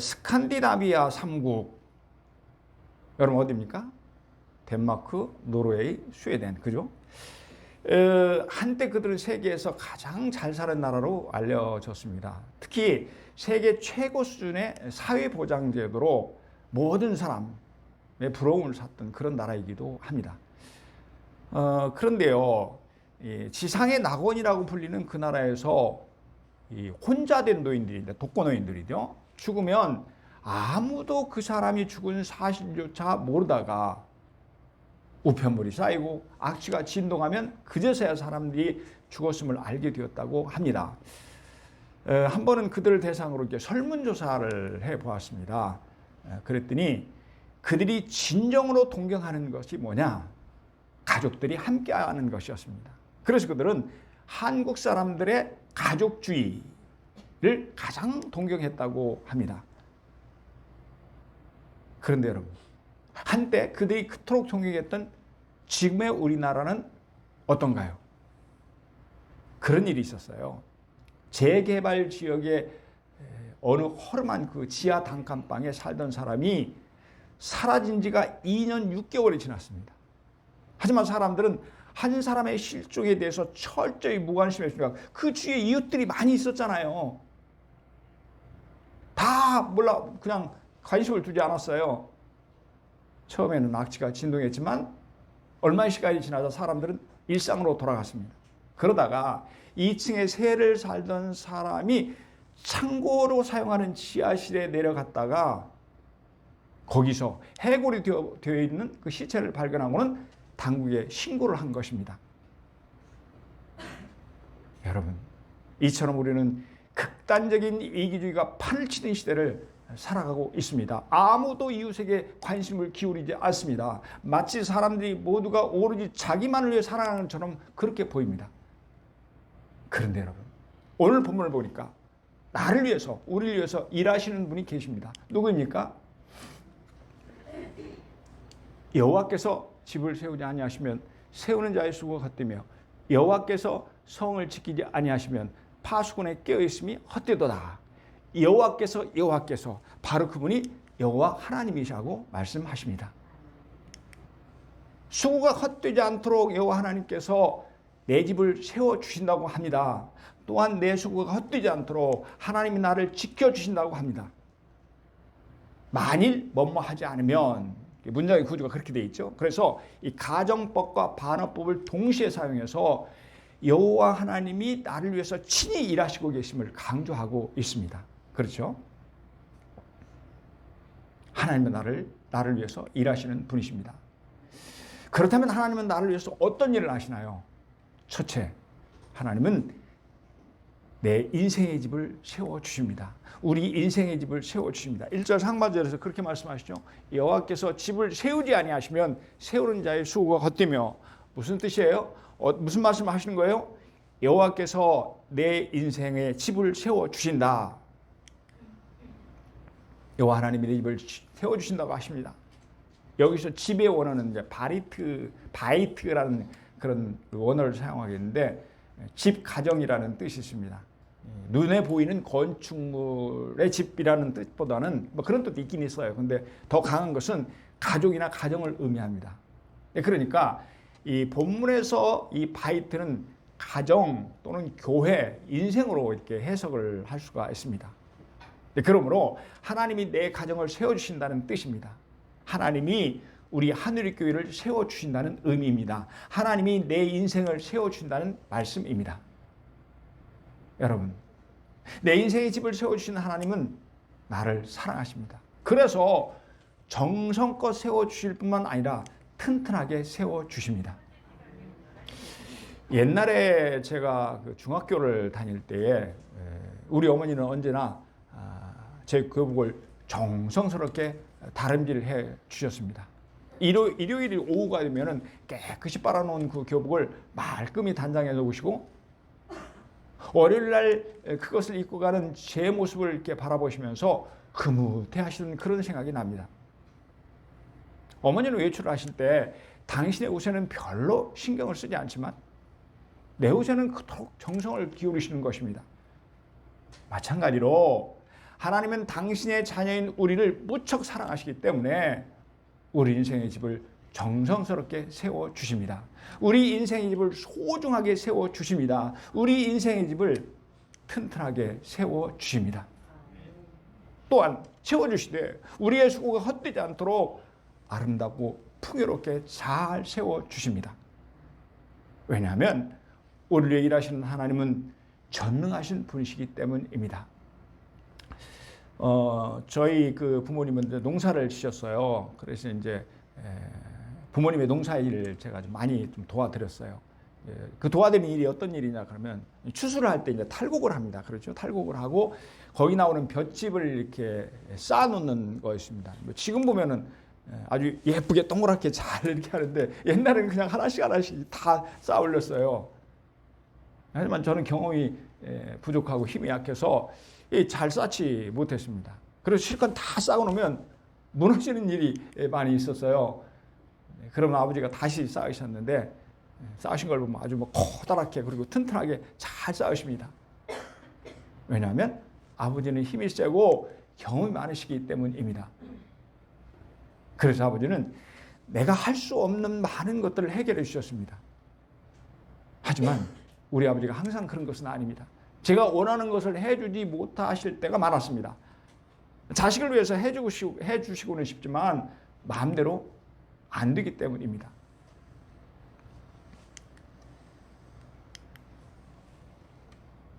스칸디나비아 3국, 여러분 어디입니까? 덴마크, 노르웨이, 스웨덴, 그죠? 한때 그들은 세계에서 가장 잘 사는 나라로 알려졌습니다. 특히 세계 최고 수준의 사회보장제도로 모든 사람의 부러움을 샀던 그런 나라이기도 합니다. 그런데요, 지상의 낙원이라고 불리는 그 나라에서 혼자 된 노인들인데, 독거노인들이죠. 죽으면 아무도 그 사람이 죽은 사실조차 모르다가 우편물이 쌓이고 악취가 진동하면 그제서야 사람들이 죽었음을 알게 되었다고 합니다. 한 번은 그들을 대상으로 이렇게 설문조사를 해보았습니다. 그랬더니 그들이 진정으로 동경하는 것이 뭐냐? 가족들이 함께하는 것이었습니다. 그래서 그들은 한국 사람들의 가족주의를 가장 동경했다고 합니다. 그런데 여러분, 한때 그들이 그토록 존경했던 지금의 우리나라는 어떤가요? 그런 일이 있었어요. 재개발 지역의 어느 허름한 그 지하 단칸방에 살던 사람이 사라진 지가 2년 6개월이 지났습니다. 하지만 사람들은 한 사람의 실종에 대해서 철저히 무관심했습니다. 그 주위에 이웃들이 많이 있었잖아요. 다 몰라 그냥 관심을 두지 않았어요. 처음에는 악취가 진동했지만 얼마의 시간이 지나자 사람들은 일상으로 돌아갔습니다. 그러다가 2층에 세를 살던 사람이 창고로 사용하는 지하실에 내려갔다가 거기서 해골이 되어 있는 그 시체를 발견하고는 당국에 신고를 한 것입니다. 여러분, 이처럼 우리는 극단적인 이기주의가 판을 치는 시대를 살아가고 있습니다. 아무도 이웃에게 관심을 기울이지 않습니다. 마치 사람들이 모두가 오로지 자기만을 위해 살아가는 것처럼 그렇게 보입니다. 그런데 여러분, 오늘 본문을 보니까 나를 위해서, 우리를 위해서 일하시는 분이 계십니다. 누구입니까? 여호와께서 집을 세우지 아니하시면 세우는 자의 수고가 헛되며 여호와께서 성을 지키지 아니하시면 파수꾼의 깨어있음이 헛되도다. 여호와께서 바로 그분이 여호와 하나님이시라고 말씀하십니다. 수고가 헛되지 않도록 여호와 하나님께서 내 집을 세워주신다고 합니다. 또한 내 수고가 헛되지 않도록 하나님이 나를 지켜주신다고 합니다. 만일 뭐뭐하지 않으면, 문장의 구조가 그렇게 되어 있죠. 그래서 이 가정법과 반어법을 동시에 사용해서 여호와 하나님이 나를 위해서 친히 일하시고 계심을 강조하고 있습니다. 그렇죠? 하나님은 나를 위해서 일하시는 분이십니다. 그렇다면 하나님은 나를 위해서 어떤 일을 하시나요? 첫째, 하나님은 내 인생의 집을 세워주십니다. 우리 인생의 집을 세워주십니다. 1절 상반절에서 그렇게 말씀하시죠. 여호와께서 집을 세우지 아니하시면 세우는 자의 수고가 헛되며, 무슨 뜻이에요? 무슨 말씀을 하시는 거예요? 여호와께서 내 인생의 집을 세워주신다. 여호와 하나님이 내 집을 세워주신다고 하십니다. 여기서 집의 원어는 이제 바이트라는 그런 원어를 사용하겠는데, 집 가정이라는 뜻이 있습니다. 눈에 보이는 건축물의 집이라는 뜻보다는 뭐 그런 뜻도 있긴 있어요. 근데 더 강한 것은 가족이나 가정을 의미합니다. 그러니까 이 본문에서 이 바이트는 가정 또는 교회, 인생으로 이렇게 해석을 할 수가 있습니다. 그러므로 하나님이 내 가정을 세워주신다는 뜻입니다. 하나님이 우리 하늘의 교회를 세워주신다는 의미입니다. 하나님이 내 인생을 세워주신다는 말씀입니다. 여러분, 내 인생의 집을 세워주시는 하나님은 나를 사랑하십니다. 그래서 정성껏 세워주실 뿐만 아니라 튼튼하게 세워주십니다. 옛날에 제가 중학교를 다닐 때에 우리 어머니는 언제나 제 교복을 정성스럽게 다림질을 해 주셨습니다. 일요일 오후가 되면은 깨끗이 빨아놓은 그 교복을 말끔히 단장해 놓으시고, 월요일 날 그것을 입고 가는 제 모습을 이렇게 바라보시면서 흐뭇해 하시는 그런 생각이 납니다. 어머니는 외출을 하실 때 당신의 옷에는 별로 신경을 쓰지 않지만 내 옷에는 그토록 정성을 기울이시는 것입니다. 마찬가지로 하나님은 당신의 자녀인 우리를 무척 사랑하시기 때문에 우리 인생의 집을 정성스럽게 세워주십니다. 우리 인생의 집을 소중하게 세워주십니다. 우리 인생의 집을 튼튼하게 세워주십니다. 또한 세워주시되 우리의 수고가 헛되지 않도록 아름답고 풍요롭게 잘 세워주십니다. 왜냐하면 우리를 위해 일하시는 하나님은 전능하신 분이시기 때문입니다. 저희 그 부모님은 농사를 지셨어요. 그래서 이제 부모님의 농사일을 제가 좀 많이 좀 도와드렸어요. 그 도와드리는 일이 어떤 일이냐 그러면 추수를 할 때 이제 탈곡을 합니다. 그렇죠? 탈곡을 하고 거기 나오는 볏짚을 이렇게 쌓아놓는 거였습니다. 지금 보면은 아주 예쁘게 동그랗게 잘 이렇게 하는데 옛날에는 그냥 하나씩 하나씩 다 쌓아 올렸어요. 하지만 저는 경험이 부족하고 힘이 약해서 잘 쌓지 못했습니다. 그래서 실컷 다 쌓아놓으면 무너지는 일이 많이 있었어요. 그러면 아버지가 다시 쌓으셨는데 쌓으신 걸 보면 아주 커다랗게 그리고 튼튼하게 잘 쌓으십니다. 왜냐하면 아버지는 힘이 세고 경험이 많으시기 때문입니다. 그래서 아버지는 내가 할 수 없는 많은 것들을 해결해 주셨습니다. 하지만 우리 아버지가 항상 그런 것은 아닙니다. 제가 원하는 것을 해주지 못하실 때가 많았습니다. 자식을 위해서 해주시고는 싶지만 마음대로 안 되기 때문입니다.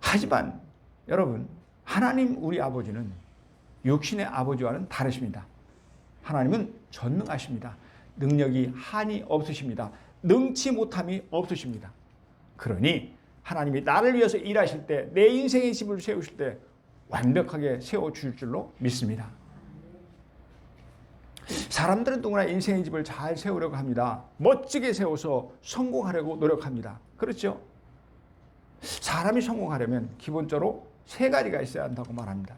하지만 여러분, 하나님 우리 아버지는 육신의 아버지와는 다르십니다. 하나님은 전능하십니다. 능력이 한이 없으십니다. 능치 못함이 없으십니다. 그러니 하나님이 나를 위해서 일하실 때, 내 인생의 집을 세우실 때 완벽하게 세워주실 줄로 믿습니다. 사람들은 누구나 인생의 집을 잘 세우려고 합니다. 멋지게 세워서 성공하려고 노력합니다. 그렇죠? 사람이 성공하려면 기본적으로 세 가지가 있어야 한다고 말합니다.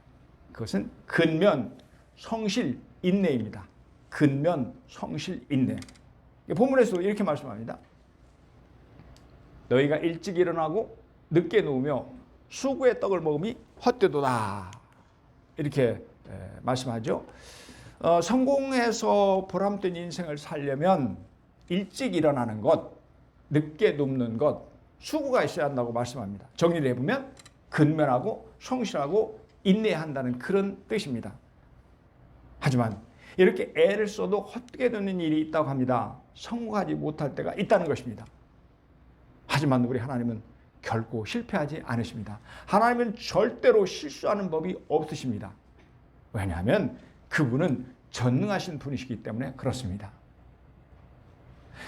그것은 근면, 성실, 인내입니다. 근면, 성실, 인내. 본문에서도 이렇게 말씀합니다. 너희가 일찍 일어나고 늦게 누우며 수구의 떡을 먹음이 헛되도다. 이렇게 말씀하죠. 성공해서 보람된 인생을 살려면 일찍 일어나는 것, 늦게 눕는 것, 수고가 있어야 한다고 말씀합니다. 정리를 해보면 근면하고 성실하고 인내한다는 그런 뜻입니다. 하지만 이렇게 애를 써도 헛되게 되는 일이 있다고 합니다. 성공하지 못할 때가 있다는 것입니다. 하지만 우리 하나님은 결코 실패하지 않으십니다. 하나님은 절대로 실수하는 법이 없으십니다. 왜냐하면 그분은 전능하신 분이시기 때문에 그렇습니다.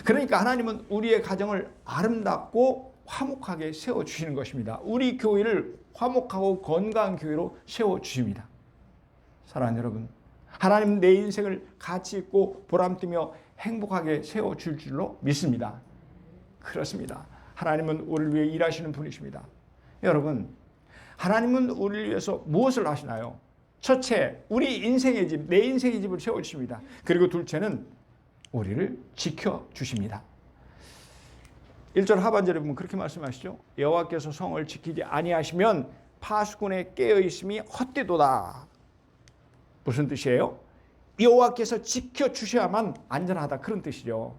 그러니까 하나님은 우리의 가정을 아름답고 화목하게 세워주시는 것입니다. 우리 교회를 화목하고 건강한 교회로 세워주십니다. 사랑하는 여러분, 하나님은 내 인생을 가치 있고 보람되며 행복하게 세워줄 줄로 믿습니다. 그렇습니다. 하나님은 우리를 위해 일하시는 분이십니다. 여러분, 하나님은 우리를 위해서 무엇을 하시나요? 첫째, 우리 인생의 집, 내 인생의 집을 세워주십니다. 그리고 둘째는 우리를 지켜주십니다. 1절 하반절에 보면 그렇게 말씀하시죠. 여호와께서 성을 지키지 아니하시면 파수꾼의 깨어있음이 헛되도다. 무슨 뜻이에요? 여호와께서 지켜주셔야만 안전하다, 그런 뜻이죠.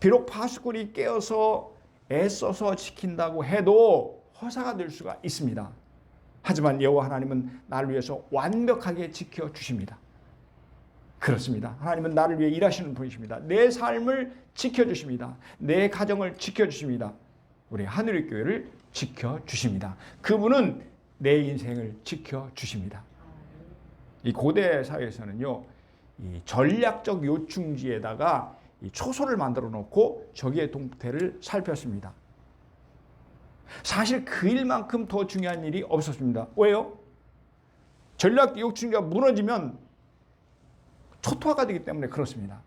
비록 파수꾼이 깨어서 애써서 지킨다고 해도 허사가 될 수가 있습니다. 하지만 여호와 하나님은 나를 위해서 완벽하게 지켜주십니다. 그렇습니다. 하나님은 나를 위해 일하시는 분이십니다. 내 삶을 지켜주십니다. 내 가정을 지켜주십니다. 우리 하늘의 교회를 지켜주십니다. 그분은 내 인생을 지켜주십니다. 이 고대 사회에서는요, 이 전략적 요충지에다가 이 초소를 만들어 놓고 적의 동태를 살폈습니다. 사실 그 일만큼 더 중요한 일이 없었습니다. 왜요? 전략 요충지가 무너지면 초토화가 되기 때문에 그렇습니다.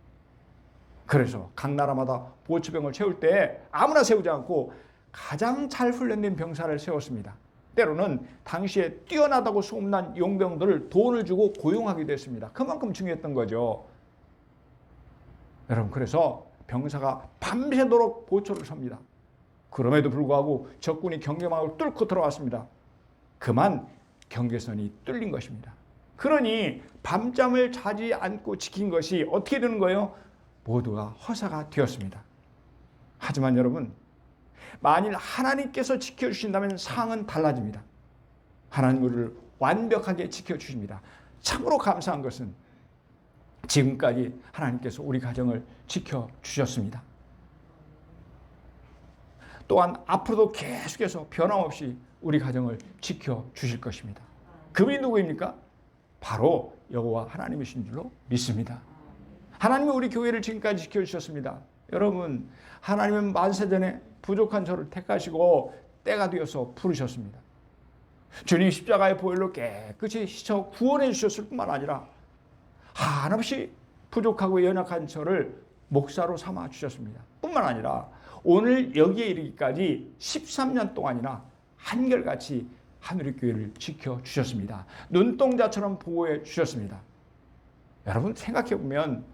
그래서 각 나라마다 보초병을 세울 때 아무나 세우지 않고 가장 잘 훈련된 병사를 세웠습니다. 때로는 당시에 뛰어나다고 소문난 용병들을 돈을 주고 고용하기도 했습니다. 그만큼 중요했던 거죠. 여러분, 그래서 병사가 밤새도록 보초를 섭니다. 그럼에도 불구하고 적군이 경계망을 뚫고 들어왔습니다. 그만 경계선이 뚫린 것입니다. 그러니 밤잠을 자지 않고 지킨 것이 어떻게 되는 거예요? 모두가 허사가 되었습니다. 하지만 여러분, 만일 하나님께서 지켜주신다면 상황은 달라집니다. 하나님 우리를 완벽하게 지켜주십니다. 참으로 감사한 것은 지금까지 하나님께서 우리 가정을 지켜주셨습니다. 또한 앞으로도 계속해서 변함없이 우리 가정을 지켜주실 것입니다. 그분이 누구입니까? 바로 여호와 하나님이신 줄로 믿습니다. 하나님이 우리 교회를 지금까지 지켜주셨습니다. 여러분, 하나님은 만세전에 부족한 저를 택하시고 때가 되어서 부르셨습니다. 주님 십자가의 보혈로 깨끗이 씻어 구원해 주셨을 뿐만 아니라 한없이 부족하고 연약한 저를 목사로 삼아 주셨습니다. 뿐만 아니라 오늘 여기에 이르기까지 13년 동안이나 한결같이 하늘의 교회를 지켜주셨습니다. 눈동자처럼 보호해 주셨습니다. 여러분 생각해 보면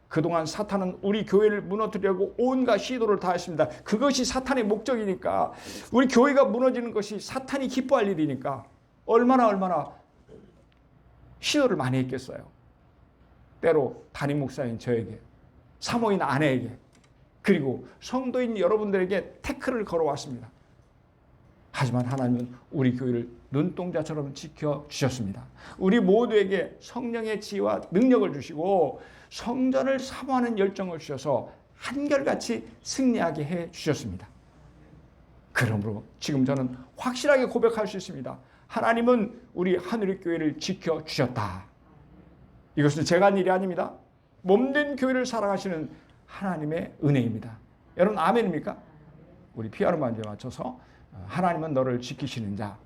그동안 사탄은 우리 교회를 무너뜨리려고 온갖 시도를 다 했습니다. 그것이 사탄의 목적이니까, 우리 교회가 무너지는 것이 사탄이 기뻐할 일이니까 얼마나 시도를 많이 했겠어요. 때로 담임 목사인 저에게, 사모인 아내에게, 그리고 성도인 여러분들에게 태클을 걸어왔습니다. 하지만 하나님은 우리 교회를 눈동자처럼 지켜주셨습니다. 우리 모두에게 성령의 지혜와 능력을 주시고 성전을 사모하는 열정을 주셔서 한결같이 승리하게 해주셨습니다. 그러므로 지금 저는 확실하게 고백할 수 있습니다. 하나님은 우리 하늘의 교회를 지켜주셨다. 이것은 제가 한 일이 아닙니다. 몸된 교회를 사랑하시는 하나님의 은혜입니다. 여러분 아멘입니까? 우리 피아노 반주에 맞춰서 하나님은 너를 지키시는 자,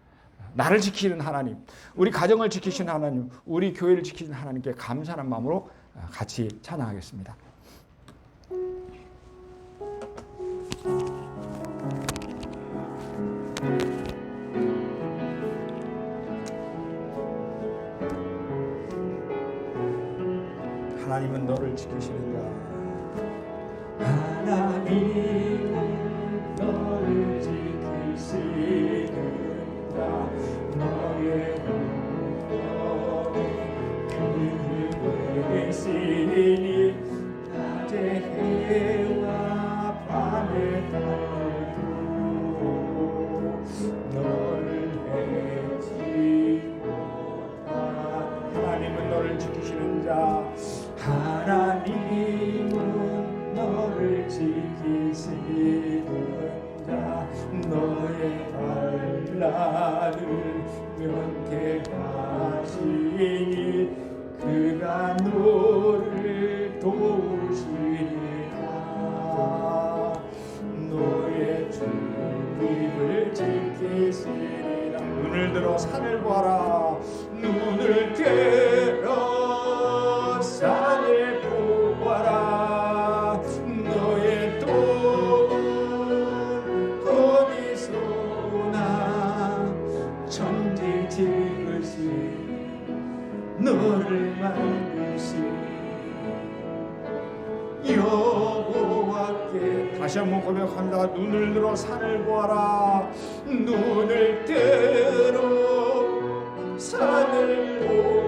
나를 지키는 하나님, 우리 가정을 지키시는 하나님, 우리 교회를 지키는 하나님께 감사하는 마음으로 같이 찬양하겠습니다. 하나님은 너를 지키시는 자, 하나님은 너를 지키시는 자, 너의 그의 신이 낮에 해와 밤에 달도 너를 해치고다. 하나님은 너를 지키시는 자, 하나님은 너를 지키시는 자, 너의 반란을 면케하시니 그가 너를 도우시리라. 너의 주님을 지키시리라. 눈을 들어 산을 보아라. 눈을 들어 산을 보아라. 너의 도움은 어디서 오나. 천지 지으신 너를 만드신 여호와께. 다시 한번 고백합니다. 눈을 들어 산을 보아라. 눈을 들어 산을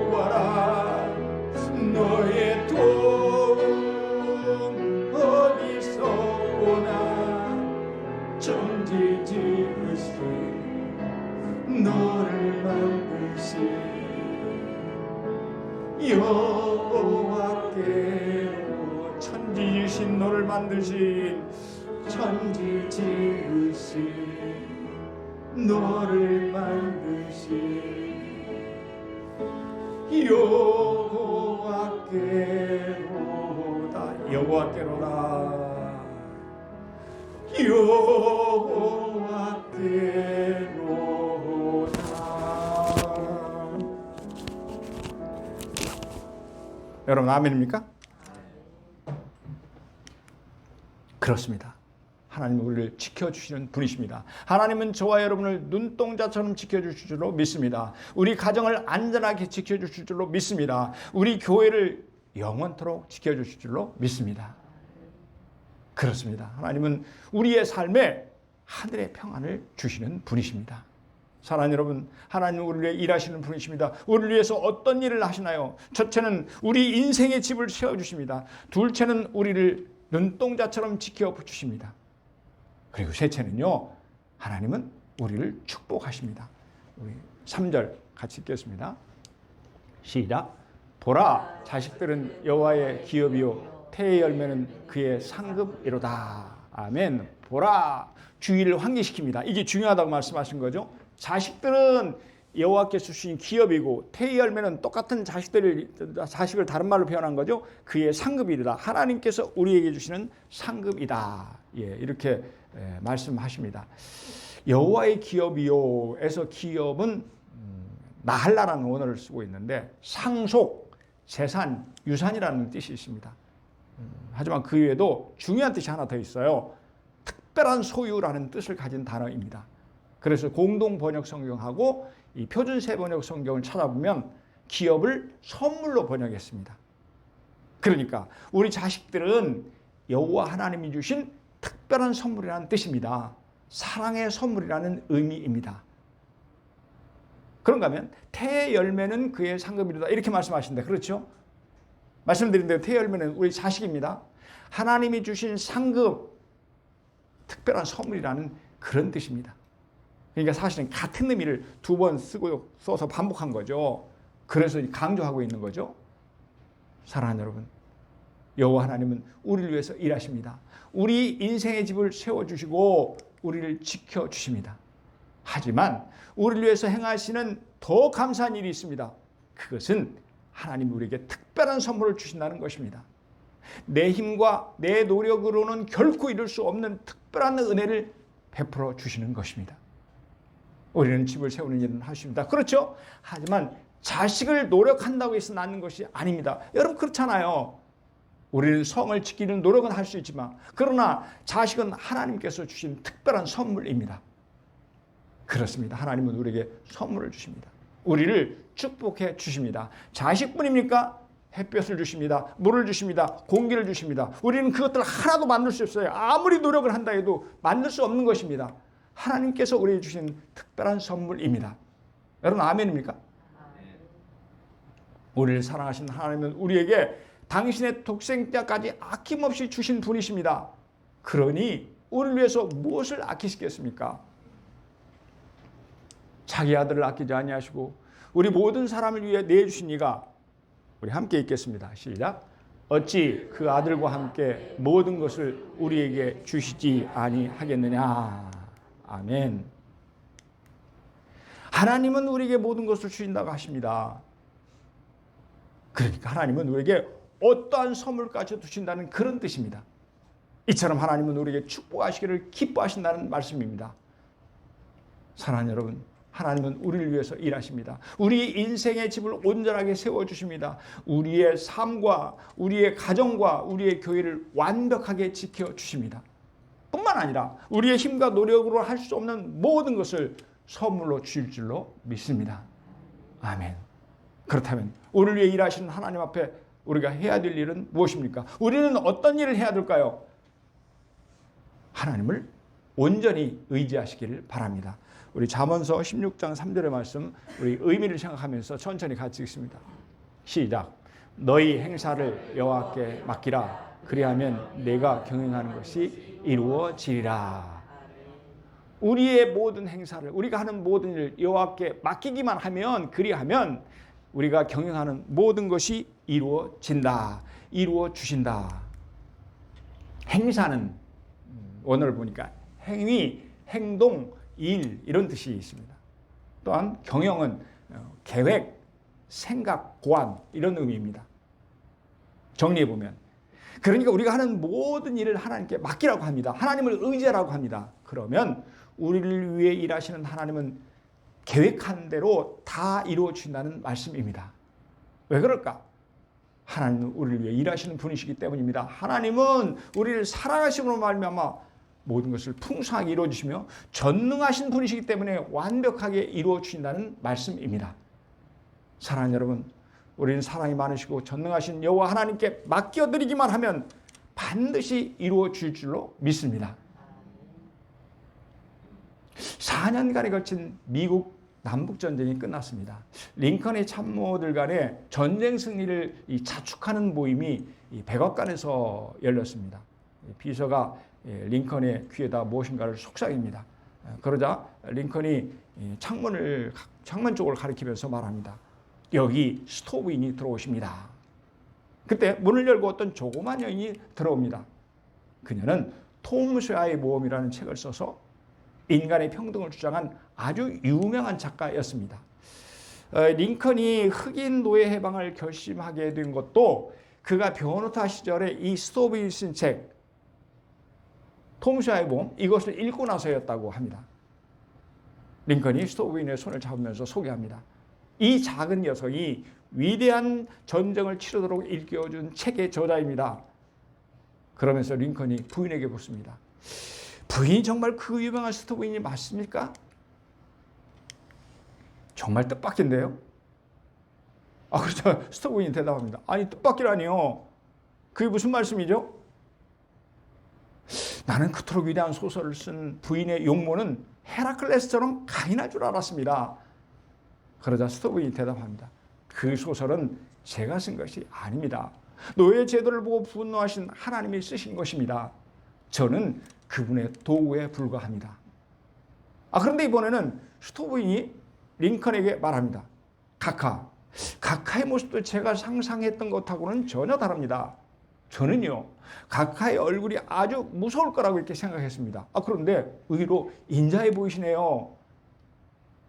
보아라. 너의 도움 어디서 오나. 천지 지으신 너를 만드신 여호와께로. 천지 지으신 너를 만드신, 천지 지으신 너를 만드신 여호와께로다. 여호와께로다. 여호와께로다. 여러분 아멘입니까? 그렇습니다. 하나님은 우리를 지켜주시는 분이십니다. 하나님은 저와 여러분을 눈동자처럼 지켜주실 줄로 믿습니다. 우리 가정을 안전하게 지켜주실 줄로 믿습니다. 우리 교회를 영원토록 지켜주실 줄로 믿습니다. 그렇습니다. 하나님은 우리의 삶에 하늘의 평안을 주시는 분이십니다. 사랑하는 여러분, 하나님은 우리를 위해 일하시는 분이십니다. 우리를 위해서 어떤 일을 하시나요? 첫째는 우리 인생의 집을 세워주십니다. 둘째는 우리를 눈동자처럼 지켜주십니다. 그리고 셋째는요, 하나님은 우리를 축복하십니다. 우리 3절 같이 읽겠습니다. 시작. 보라, 자식들은 여호와의 기업이요 태의 열매는 그의 상급이로다. 아멘. 보라, 주의를 환기시킵니다. 이게 중요하다고 말씀하신 거죠. 자식들은 여호와께서 주신 기업이고 태의 열매는 똑같은 자식을 다른 말로 표현한 거죠. 그의 상급이다. 하나님께서 우리에게 주시는 상급이다. 예, 이렇게 말씀하십니다. 여호와의 기업이요에서 기업은 나할라라는 원어를 쓰고 있는데 상속, 재산, 유산이라는 뜻이 있습니다. 하지만 그 외에도 중요한 뜻이 하나 더 있어요. 특별한 소유라는 뜻을 가진 단어입니다. 그래서 공동 번역 성경하고 이 표준세 번역 성경을 찾아보면 기업을 선물로 번역했습니다. 그러니까 우리 자식들은 여호와 하나님이 주신 특별한 선물이라는 뜻입니다. 사랑의 선물이라는 의미입니다. 그런가 하면 태의 열매는 그의 상급이로다 이렇게 말씀하신다. 그렇죠? 말씀드린 대로 태의 열매는 우리 자식입니다. 하나님이 주신 상급, 특별한 선물이라는 그런 뜻입니다. 그러니까 사실은 같은 의미를 두 번 써서 반복한 거죠. 그래서 강조하고 있는 거죠. 사랑하는 여러분, 여호와 하나님은 우리를 위해서 일하십니다. 우리 인생의 집을 세워주시고 우리를 지켜주십니다. 하지만 우리를 위해서 행하시는 더 감사한 일이 있습니다. 그것은 하나님이 우리에게 특별한 선물을 주신다는 것입니다. 내 힘과 내 노력으로는 결코 이룰 수 없는 특별한 은혜를 베풀어 주시는 것입니다. 우리는 집을 세우는 일은 하십니다. 그렇죠? 하지만 자식을 노력한다고 해서 낳는 것이 아닙니다. 여러분 그렇잖아요. 우리는 성을 지키는 노력은 할 수 있지만 그러나 자식은 하나님께서 주신 특별한 선물입니다. 그렇습니다. 하나님은 우리에게 선물을 주십니다. 우리를 축복해 주십니다. 자식뿐입니까? 햇볕을 주십니다. 물을 주십니다. 공기를 주십니다. 우리는 그것들 하나도 만들 수 없어요. 아무리 노력을 한다 해도 만들 수 없는 것입니다. 하나님께서 우리에게 주신 특별한 선물입니다. 여러분 아멘입니까? 우리를 사랑하신 하나님은 우리에게 당신의 독생자까지 아낌없이 주신 분이십니다. 그러니 우리를 위해서 무엇을 아끼시겠습니까? 자기 아들을 아끼지 아니하시고 우리 모든 사람을 위해 내주신 이가, 우리 함께 읽겠습니다. 시작. 어찌 그 아들과 함께 모든 것을 우리에게 주시지 아니하겠느냐. 아멘. 하나님은 우리에게 모든 것을 주신다고 하십니다. 그러니까 하나님은 우리에게 어떠한 선물까지 주신다는 그런 뜻입니다. 이처럼 하나님은 우리에게 축복하시기를 기뻐하신다는 말씀입니다. 사랑하는 여러분, 하나님은 우리를 위해서 일하십니다. 우리 인생의 집을 온전하게 세워주십니다. 우리의 삶과 우리의 가정과 우리의 교회를 완벽하게 지켜주십니다. 뿐만 아니라 우리의 힘과 노력으로 할 수 없는 모든 것을 선물로 주실 줄로 믿습니다. 아멘. 그렇다면 우리를 위해 일하시는 하나님 앞에 우리가 해야 될 일은 무엇입니까? 우리는 어떤 일을 해야 될까요? 하나님을 온전히 의지하시기를 바랍니다. 우리 잠언서 16장 3절의 말씀, 우리 의미를 생각하면서 천천히 같이 읽습니다. 시작. 너희 행사를 여호와께 맡기라. 그리하면 내가 경영하는 것이 이루어지리라. 우리의 모든 행사를, 우리가 하는 모든 일을 여호와께 맡기기만 하면, 그리하면 우리가 경영하는 모든 것이 이루어진다. 이루어주신다. 행사는 원어를 보니까 행위, 행동, 일 이런 뜻이 있습니다. 또한 경영은 계획, 생각, 고안 이런 의미입니다. 정리해보면 그러니까 우리가 하는 모든 일을 하나님께 맡기라고 합니다. 하나님을 의지하라고 합니다. 그러면 우리를 위해 일하시는 하나님은 계획한 대로 다 이루어 주신다는 말씀입니다. 왜 그럴까? 하나님은 우리를 위해 일하시는 분이시기 때문입니다. 하나님은 우리를 사랑하심으로 말미암아 모든 것을 풍성하게 이루어 주시며 전능하신 분이시기 때문에 완벽하게 이루어 주신다는 말씀입니다. 사랑하는 여러분, 우리는 사랑이 많으시고 전능하신 여호와 하나님께 맡겨드리기만 하면 반드시 이루어 줄 줄로 믿습니다. 4년간에 걸친 미국 남북전쟁이 끝났습니다. 링컨의 참모들 간의 전쟁 승리를 자축하는 모임이 백악관에서 열렸습니다. 비서가 링컨의 귀에다 무엇인가를 속삭입니다. 그러자 링컨이 창문 쪽을 가리키면서 말합니다. 여기 스토브인이 들어오십니다. 그때 문을 열고 어떤 조그만 여인이 들어옵니다. 그녀는 톰 소야의 모험이라는 책을 써서 인간의 평등을 주장한 아주 유명한 작가였습니다. 링컨이 흑인 노예 해방을 결심하게 된 것도 그가 변호사 시절에 이 스토브인이 쓴 책, 톰 소야의 모험, 이것을 읽고 나서였다고 합니다. 링컨이 스토브인의 손을 잡으면서 소개합니다. 이 작은 녀석이 위대한 전쟁을 치르도록 일깨워준 책의 저자입니다. 그러면서 링컨이 부인에게 묻습니다. 부인이 정말 그 유명한 스토브인이 맞습니까? 정말 뜻밖인데요. 그렇죠. 스토브인이 대답합니다. 아니, 뜻밖이라니요. 그게 무슨 말씀이죠? 나는 그토록 위대한 소설을 쓴 부인의 용모는 헤라클레스처럼 강인할 줄 알았습니다. 그러자 스토브인이 대답합니다. 그 소설은 제가 쓴 것이 아닙니다. 노예 제도를 보고 분노하신 하나님이 쓰신 것입니다. 저는 그분의 도구에 불과합니다. 그런데 이번에는 스토브인이 링컨에게 말합니다. 각하의 모습도 제가 상상했던 것하고는 전혀 다릅니다. 저는요, 각하의 얼굴이 아주 무서울 거라고 이렇게 생각했습니다. 그런데 의외로 인자해 보이시네요.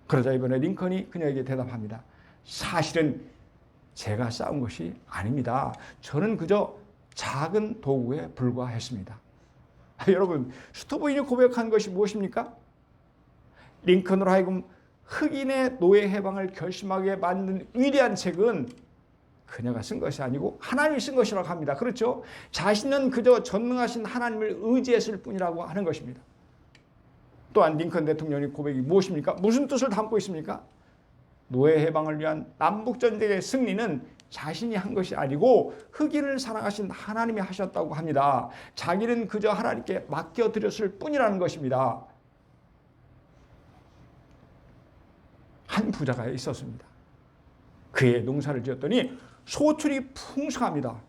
그러자 이번에 링컨이 그녀에게 대답합니다. 사실은 제가 쌓은 것이 아닙니다. 저는 그저 작은 도구에 불과했습니다. 여러분, 스토브인이 고백한 것이 무엇입니까? 링컨으로 하여금 흑인의 노예 해방을 결심하게 만든 위대한 책은 그녀가 쓴 것이 아니고 하나님이 쓴 것이라고 합니다. 그렇죠? 자신은 그저 전능하신 하나님을 의지했을 뿐이라고 하는 것입니다. 또한 링컨 대통령의 고백이 무엇입니까? 무슨 뜻을 담고 있습니까? 노예 해방을 위한 남북전쟁의 승리는 자신이 한 것이 아니고 흑인을 사랑하신 하나님이 하셨다고 합니다. 자기는 그저 하나님께 맡겨드렸을 뿐이라는 것입니다. 한 부자가 있었습니다. 그의 농사를 지었더니 소출이 풍성합니다.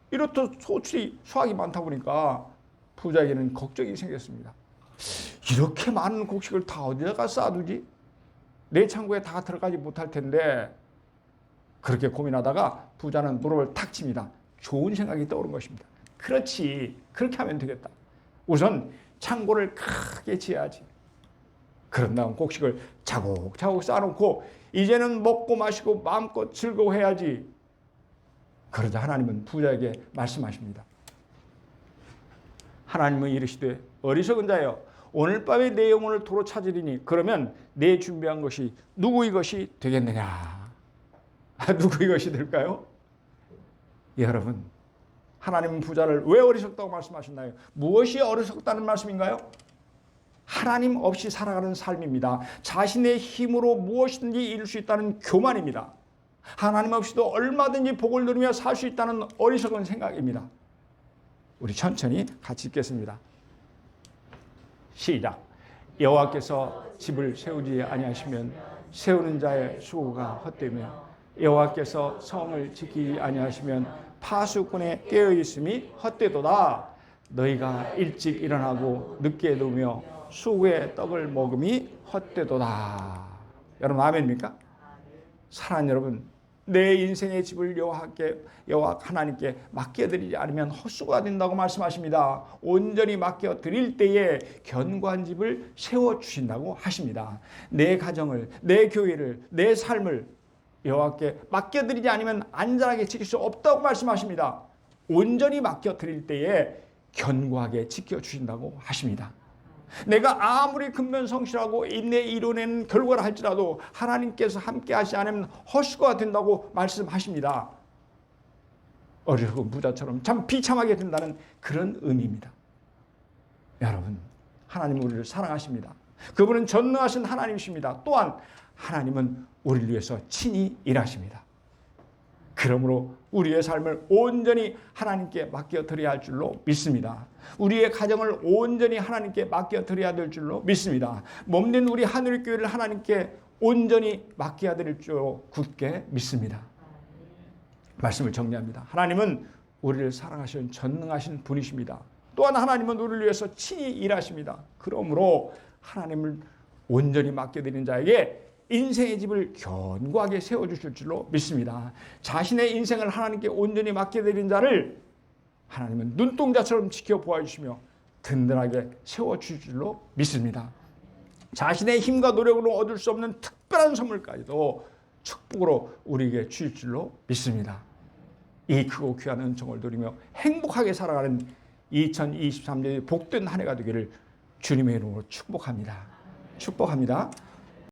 이렇듯 소출이 수확이 많다 보니까 부자에게는 걱정이 생겼습니다. 이렇게 많은 곡식을 다 어디다가 쌓아두지? 내 창고에 다 들어가지 못할 텐데. 그렇게 고민하다가 부자는 무릎을 탁 칩니다. 좋은 생각이 떠오른 것입니다. 그렇지, 그렇게 하면 되겠다. 우선 창고를 크게 지어야지. 그런 다음 곡식을 차곡차곡 쌓아놓고 이제는 먹고 마시고 마음껏 즐거워해야지. 그러자 하나님은 부자에게 말씀하십니다. 하나님은 이르시되 어리석은 자여, 오늘 밤에 내 영혼을 도로 찾으리니 그러면 내 준비한 것이 누구의 것이 되겠느냐. 누구의 것이 될까요? 여러분, 하나님은 부자를 왜 어리석다고 말씀하셨나요? 무엇이 어리석다는 말씀인가요? 하나님 없이 살아가는 삶입니다. 자신의 힘으로 무엇이든지 이룰 수 있다는 교만입니다. 하나님 없이도 얼마든지 복을 누리며 살 수 있다는 어리석은 생각입니다. 우리 천천히 같이 읽겠습니다. 시작. 여호와께서 집을 세우지 아니하시면 세우는 자의 수고가 헛되며 여호와께서 성을 지키지 아니하시면 파수꾼의 깨어있음이 헛되도다. 너희가 일찍 일어나고 늦게 누우며 수고의 떡을 먹음이 헛되도다. 여러분 아멘입니까? 사랑하는 여러분, 내 인생의 집을 여호와 하나님께 맡겨드리지 않으면 헛수고가 된다고 말씀하십니다. 온전히 맡겨드릴 때에 견고한 집을 세워주신다고 하십니다. 내 가정을, 내 교회를, 내 삶을 여호와께 맡겨드리지 않으면 안전하게 지킬 수 없다고 말씀하십니다. 온전히 맡겨드릴 때에 견고하게 지켜주신다고 하십니다. 내가 아무리 근면성실하고 인내 이뤄내는 결과를 할지라도 하나님께서 함께 하시지 않으면 헛수고가 된다고 말씀하십니다. 어리석은 부자처럼 참 비참하게 된다는 그런 의미입니다. 여러분, 하나님은 우리를 사랑하십니다. 그분은 전능하신 하나님이십니다. 또한 하나님은 우리를 위해서 친히 일하십니다. 그러므로 우리의 삶을 온전히 하나님께 맡겨드려야 할 줄로 믿습니다. 우리의 가정을 온전히 하나님께 맡겨드려야 될 줄로 믿습니다. 몸된 우리 하늘교회를 하나님께 온전히 맡겨야 될 줄로 굳게 믿습니다. 말씀을 정리합니다. 하나님은 우리를 사랑하시는 전능하신 분이십니다. 또한 하나님은 우리를 위해서 친히 일하십니다. 그러므로 하나님을 온전히 맡겨드린 자에게 인생의 집을 견고하게 세워주실 줄로 믿습니다. 자신의 인생을 하나님께 온전히 맡겨드린 자를 하나님은 눈동자처럼 지켜보아 주시며 든든하게 세워주실 줄로 믿습니다. 자신의 힘과 노력으로 얻을 수 없는 특별한 선물까지도 축복으로 우리에게 주실 줄로 믿습니다. 이 크고 귀한 은총을 누리며 행복하게 살아가는 2023년이 복된 한 해가 되기를 주님의 이름으로 축복합니다. 축복합니다.